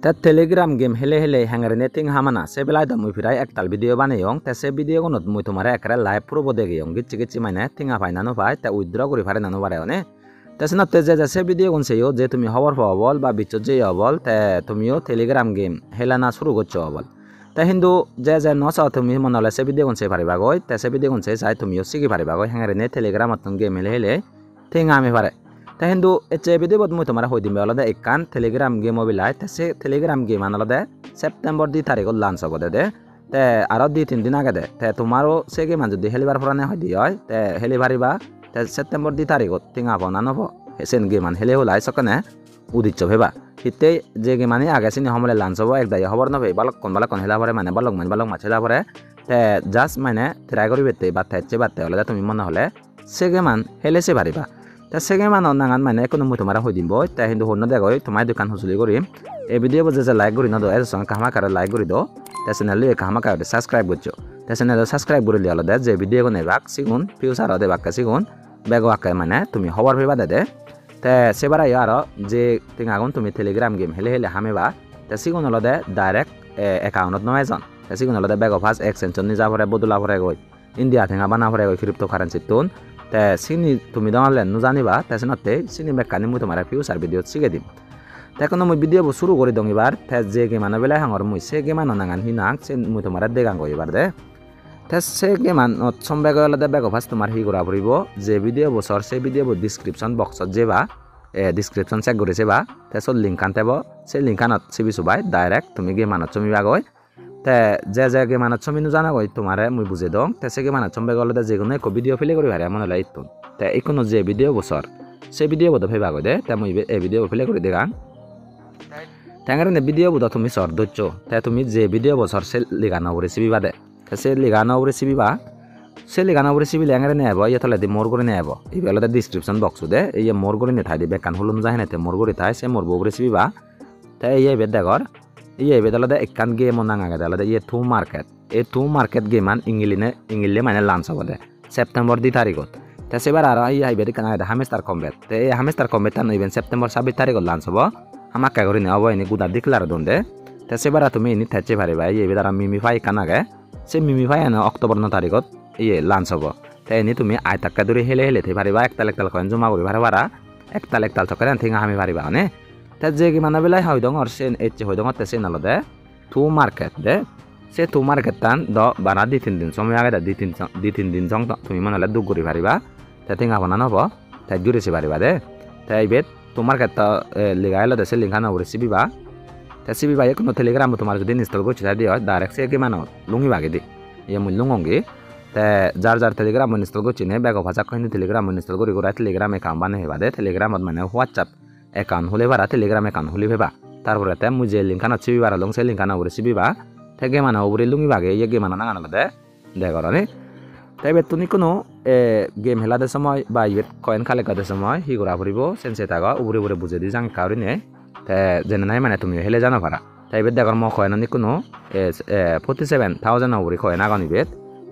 ta telegram game hele hele hangare netting hamana se belai da mui pirai ektal video baneyong ta se video gonot mui tomare ekare live probo degeyong gicchi gicchi mane tinga pai nanu pai ta withdraw gori pare nanu bare one ta sinotte je se video gon seyo je tumi hobor pawol ba bichot je obol ta tumiyo telegram game helana shuru goccho obol ta hindu je no sa tumi monole se video gon se pariba goi ta se video gon se sai tumiyo sigi pariba goi hangare ne telegram atun game hele hele tinga me pare ta hindu eche video bot mui tomara hoidimbe olode ekkan telegram game mobilai ta se telegram game anolode september 2 tarikot launch obode de te aro 2-3 din agede te tomaro se game jodi helibar porane hoidi hoy te helibariba te september 2 tarikot tinga pona nobo sen game an hele holai sokane udiccho beba hitte je game ani age sini homole launch obo ekdai hobor no be balakon hela pore mane balok machela pore te just mane try kori bette batte che batte olode tumi mona hole se game an hele se bariba ta sege man onangan mane ekono mui tomara hoidin boy ta hindu honno degoi tomai dukan husuli gori e video bo je like gori no do er song kahma kare like gori do ta channel le kahma kare subscribe goccho ta channel subscribe gori le olode je video go nebak sigun future ode bakka sigun bego akke mane tumi hobor peba de ta sebara yaro je tingagon tumi telegram game hele hele hameba ta sigun olode direct account no ejon ta sigun olode bego fast extension ni jabore bodula pore goi india thinga bana pore goi cryptocurrency tun te sini tumi donale nu janiba te sinotte sini mekkani mui tomara future video sige dim te kono mui video bo shuru gori dong ibar te je ge mano belai hangor mui se ge mano nangan hinang se mui tomara degang go ibar de te se ge man sombe go lade bego fast tomar hi gora puribo je video bo sor se video bo description box ot jeba description check gori seba te so link kan tebo se link kanot sibi subai direct tumi ge manot chumi bagoi te je ge manot chumi nu jana goi tomare mui buje dong te se ge manot chombe go lade je kono eko video play gori bare amon lai tun te ikono je video bo sor se video bo do pheba go de te mui e video play gori degang tangare ne video bo do tumi sor doccho te tumi je video bo sor se ligana ore sibi bade te se ligana ore sibi ba se ligana ore sibi langare ne abo ye tole di mor gori ne abo i belo da description box de ye mor gori ne thai di bekan hulun jahene te mor gori thai se mor bo ore sibi ba te ye be degor ye be dalade ekkan game on nanga dalade ye two market game an ingile mane launch obode september 2 tarikot te sebar aro ye be kana da hamster combat te e hamster combat tan even september 26 tarikot launch obo hamakka gori ne obo ini guda declare donde te sebar tumi ini thache bhare bai ye be dara mimi fai kana ge se mimi fai ana october 9 tarikot ye launch obo te ini tumi ai takka duri hele the bhare bai ektal coin joma gori bhare bara ektal chokare thinga hami bhare ba ne te je gi mana belai hoy dong or sen etche hoy dong te sen alode two market de se two market tan do bana 2-3 din somoy age da 2-3 din jong tumi manale dug gori bhariba te tinga bana no bo te jure se bhariba de te ibet two market ta ligailo de se lingana uri sibiba te sibiba ekono telegram tomar jodi install gochi da dio direct se gi mano lungi bage di ye mul lungongi te jar telegram install gochi ne bag of ajak koini telegram install gori gora telegram account bane heba de telegram mane whatsapp account hole bara telegram account hole beba tarpore te muje link kana chibi bara long se link kana ure chibi ba te ge mana ure lungi bage ye ge mana nangana de goroni te betuni kono game hela de somoy ba yet coin khale ka de somoy hi gora puribo sense taga ure buje di jang kauri ne te jena nai mane tumi hele jana para te bet degor mo coin ni kono 47000 ure coin agoni bet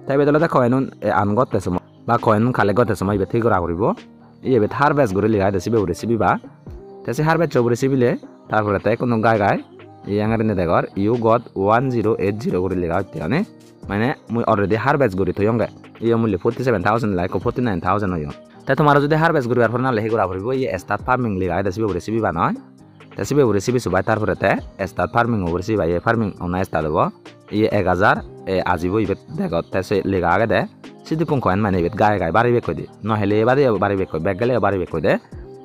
te bet olada coin an gotte somoy ba coin khale gotte somoy bet hi gora puribo ye bet harvest gori liga de sibe ure sibi ba te se harvest chobure sibile tarpore te kono gai yangare ne degor you got 1080 gori lega hotte ane mane mui already harvest gori toyonge ye mulli 47000 like 49000 oyo te tomaro jodi harvest gori ar porna lehi gora poribo ye start farming lega de sibe sibi ba noy te sibe sibi subai tarpore te start farming gori sibi ye farming ona start hobo ye 1000 ajibo ibet degor te se lega age de sidipun coin mane ibet gai bari be kodi no hele bari be koi begale bari be koi de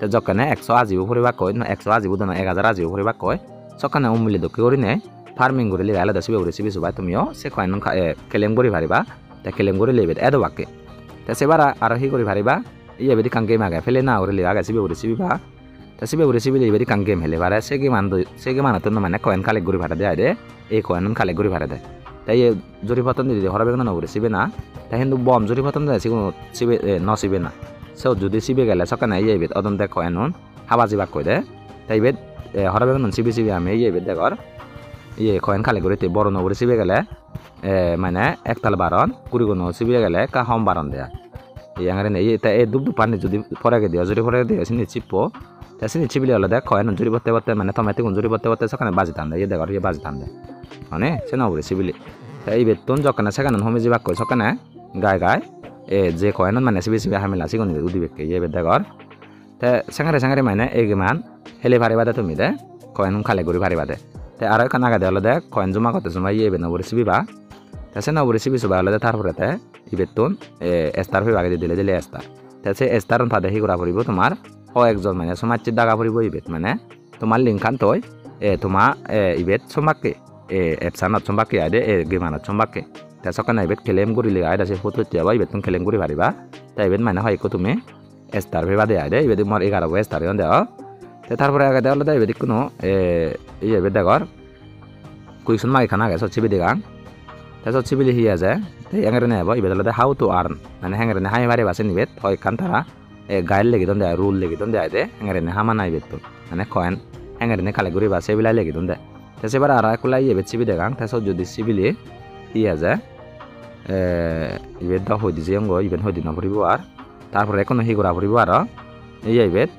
te jokkane 180 puriba koi no 180 budona 1080 puriba koi sokkane umuli dokki gori ne farming gori lega alada sibe sibi subai tumiyo se coin non kelem gori bariba te kelem gori lebet edo bakke te sebara aro hi gori bariba iye bedi kan game aga fele na gori lega aga sibe sibi ba te sibe sibi le bedi kan game hele bare se ge man to mane coin kale gori bhara de ade e coin non kale gori bhara de te ye jori paton di horabe na gori sibe na te hindu bom jori paton de sibe no sibe na so jodi sibe gele sokane ye bet odon de coin non habaji bak koi de tai bet horabe non sibe ame ye bet de gor ye coin khale gori te boro no gori sibe gele mane ektal baron kuri gono sibe gele ka hom baron de yangare ne ye te dub pani jodi pore ge dio jori pore ge dio sini chipo te sini cibili olode coin juri botte botte mane tomato gun juri botte botte sokane baji tande ye degor ye baji tande ane seno ugure cibili te ibettun jokkane seganan homi jibakko sokane gai gai je coin mane sibi sibi hamila sigon udibekke ye degor te sangare mane egeman hele bari bade tumi de coin khale guri bari bade te aro ekkan agade olode coin juma kote juma ye beno ugure cibi ba te seno ugure cibi suba olode tarpore te ibettun star pe bagade dile star te se star on pade hi gura poribo tomar o ekjon mane somacchi daga poribo ibet mane tomar link kan toy toma ibet somakke epsanot somakke ade gemanot somakke te sokana ibet kelem guri liga ade se photo tiaba ibettun kelem guri pariba te ibet mane hoy ko tumi star pe bade ade ibet mor 11 star yon deo te tarpore agade olode ibet ikkuno iye ibet degor kuisun magi kana ge so chibi degang te so chibili hi aje te yangrene abo ibet olode how to earn mane hangrene hai bari basen ibet hoy kan tara guide legi donde rule legi donde ade hangrene hamana ibet mane coin hangrene kale guri ba sebila legi donde te sebara ara kulai ibet chibi degang te so jodi chibili hi aje ibet da hodi jengo ibet hodi na poribo ar tarpore kono hi gora poribo aro iye ibet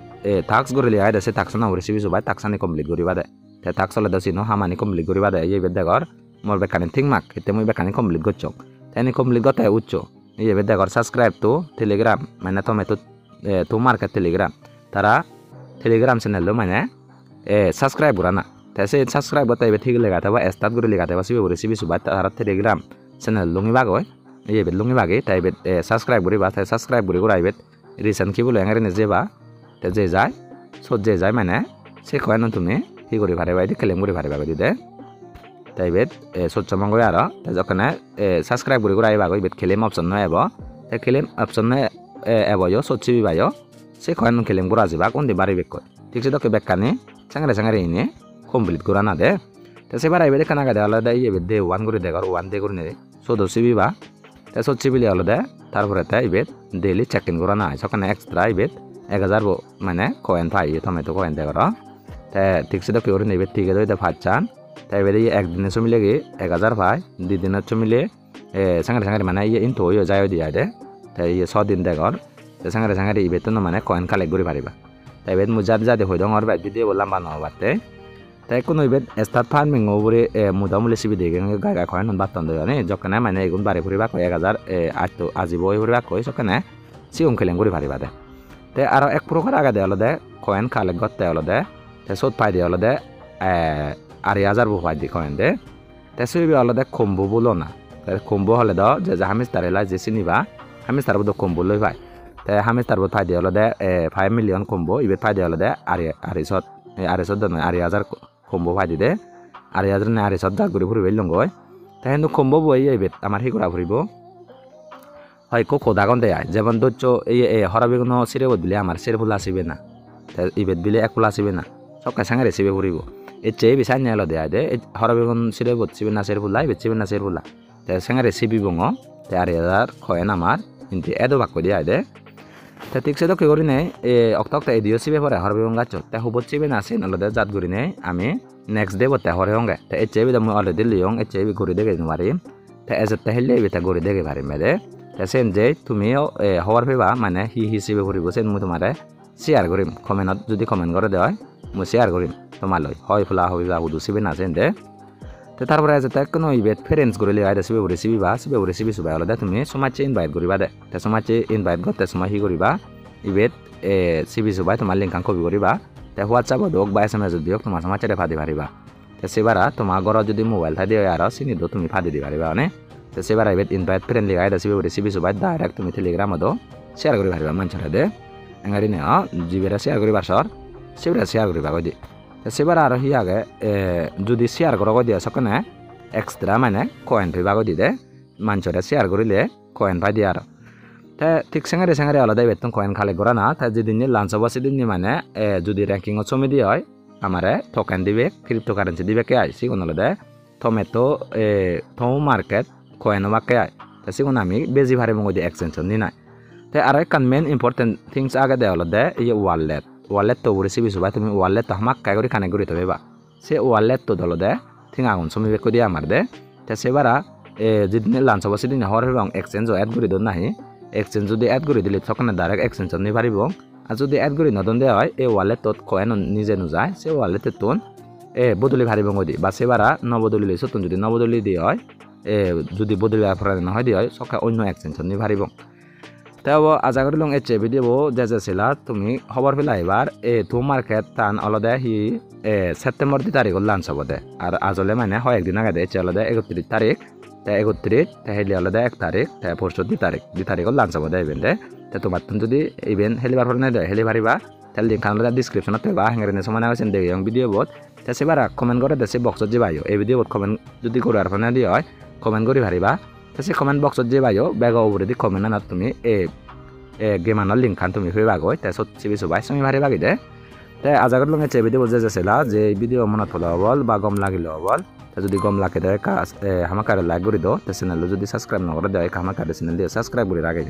tax gori li aide se tax na uri sibi subai tax ani complete gori bade te tax ole da sino hamani complete gori bade iye ibet degor mor bekani thing mak ite moi bekani complete gotchok tani complete gote uccho iye ibet degor subscribe to telegram mane tomato to market telegram tara telegram channel lo mane subscribe gorana te se subscribe gote ibet thik lega taba start gori lega taba sibi uri sibi subai tara telegram channel lungi bagoy iye ibet lungi bagi ta ibet subscribe gori ba ta subscribe gori gora ibet recent ki bolo engare ne jeba te je jai so je jai mane se coin tumi hi gori bhare bai kelem gori bhare bai de tai bet soccho mangoy aro te jokane subscribe gori gora iba go bet kelem option no ebo te kelem option no ebo yo socchi bi bayo se coin kelem gora jiba kondi bari bekko ঠিক se dokke bekkani sangare ini complete gora na de te se bara ibe kana ga de ala de ibe de 1 gori de gor 1 de gori ne so do sibi ba te socchi bili ala de tarpore te ibe daily check in gora na sokane extra ibe 1000 bo mane coin pi tomato coin de gora te ঠিক se dokke ori ne ibe tige do de pachan te ibe de ekdine so milege 1000 pi di dinat so mile sangare mane ye into yo jayo di ade te ye 6 din de gor te sangare ibe to no mane coin collect gori pariba te ibe mujad jade hoy dong or ba video bolam bano batte te kono ibe start farming obore mudamule sibi de ga coin non baton do ne jokane mane egun bari puriba ko 1000 8 ajibo puriba ko sokane siung kelen gori pariba de te aro ek program agade olode coin collect gotte olode te sot pai de olode 8000 bo pai de coin de te sibi olode combo bolona te combo hole do je hamistar ela je siniba hamistar bo combo loi pai te hamistar bo pai de olode 5 million combo ibe pai de olode ari sot don 8000 combo pai de 8000 ne ari sot da guri puri belongoy te hendu combo bo ibe amar hi gora puribo হয় কো খোদা গন দেয় যেমন দচ্চ এই হরাবেগুনো সিরেব দিলে আমার সিরেবুল আসিবে না ইবেদ দিলে একুল আসিবে না সবকা সাঙ্গে রেসিবে পড়িব এর চেয়ে বেশি নিয়ে দেয় দে হরাবেগুন সিরেব সিবে না সিরেবুল্লা ইবেদ সিবে না সিরেবুল্লা তে সাঙ্গে রেসিবি বঙ্গ তে 8000 খয়েন আমার কিন্তু এদো বাক্য দিয়ে দে তে ঠিক সে তো কি করি নেই অক্ত এদিও সিবে পরে হরাবেগুন গাছ তে হুবত সিবে না সে নলদে জাত করি নেই আমি নেক্সট ডে বতে হরে হঙ্গে তে এর চেয়ে বিদা মই অলরেডি লিয়ং এর চেয়ে ঘুরে দেখে পারিম তে এজত হেলে বিতা ঘুরে দেখে পারিম মেদে sen je তুমি হওয়ার পেবা মানে হি হিসেবে করিব sen মই তোমারে শেয়ার করিম কমেন্টত যদি কমেন্ট করে দেয় মই শেয়ার করিম তোমালৈ হয় ফুলা হইবা হুদু সিবে না সেন দে তে তারপরে যেতে কোনো ইভেন্ট ফ্রেন্ডস গরিলে আইদা সিবে রেসিপি সুবা হলে তুমি সমাজে ইনভাইট করিবা দে তে সমাজে ইনভাইট করতে সময় হি করিবা ইভেন্ট সিবি সুবাই তোমার লিংক কপি করিবা তে হোয়াটসঅ্যাপ দক বা এসএমএস দিও তোমার সমাজে ফাদি পারিবা তে সেবারা তোমার ঘর যদি মোবাইল থাকি আর চিনি দো তুমি ফাদি দি পারিবা মানে te sebara ibet invite friendly aida sibe recipe subai direct tumi telegram do share kori bariba manchara de engari ne jibera share kori basor sebara share kori bagodi te sebara aro hi age jodi share koro godi asokane extra mane coin pe bagodi de manchara share korile coin pai di aro te ঠিক sangare alada ibet ton coin khale gorana ta jedin ni lunch oba sedin ni mane jodi ranking o chomi di hoy amare token dibe cryptocurrency dibe ke ai sigon alada tomato tom market coin wakke ai ta sigon ami beji bhare mongo di exchange ni na te ara kan main important things aga de olode ye wallet to recipe subai tumi wallet to hamak kai gori khane gori to beba se wallet to dolode thinga gun somi be ko di amar de te sebara jidne lunch oba sidin hor bang exchange add gori don nahi exchange jodi add gori dile tokane direct exchange ni baribo আর যদি add করি নতুন দেওয়া হয় এই ওয়ালেটত coin নিজে নুযায় সে ওয়ালেটে তুন বদলি ভারিব দি বা সেবারা নবদলি লইছ তুন যদি নবদলি দিয়ে হয় যদি বদলি ফরানি নহয় দিয়ে হয় সকা অন্য এক্সচেঞ্জত নি ভারিব তেও আজা করি লং এচে ভিডিও যেছিলা তুমি খবর পেলা এবার থু মার্কেট টান অলদে হি সেপ্টেম্বর 2 তারিখ লাঞ্চ হব দে আর আজলে মানে হয় একদিন আগে দে অলদে 31 তারিখ 31 হেলি অলদে 1 তারিখ পরশু 2 তারিখ লাঞ্চ হব দে ইভেন্ট দে তোমার যদি ইভেন্ট হেলিবার ফলে নাই হেলি ভারিবা তাহলে লিঙ্ক আনলে ডিসক্রিপশনত পেবা হেঙ্গারে সমানে আছে দেখি ভিডিও বত সেবার কমেন্ট করে দেশে বক্সত যে বাইও এই ভিডিও বত কমেন্ট যদি করার ফলে দিয়ে হয় কমেন্ট করি ভারিবা সে কমেন্ট বক্সত যে বাইও বেগ ওপরে দি কমেন্ট আনাত তুমি গেমানোর লিঙ্ক খান তুমি পেবা গই সব চিবি সবাই তুমি ভারিবা দে আজাগত লঙে চে ভিডিও যেছিলা যে ভিডিও মনত হলো বল বা গম লাগিল বল যদি গম লাগে দে আমাকে লাইক করে দাও চ্যানেল যদি সাবস্ক্রাইব নকরে দেয় আমাকে চ্যানেল দিয়ে সাবস্ক্রাইব করে রাখে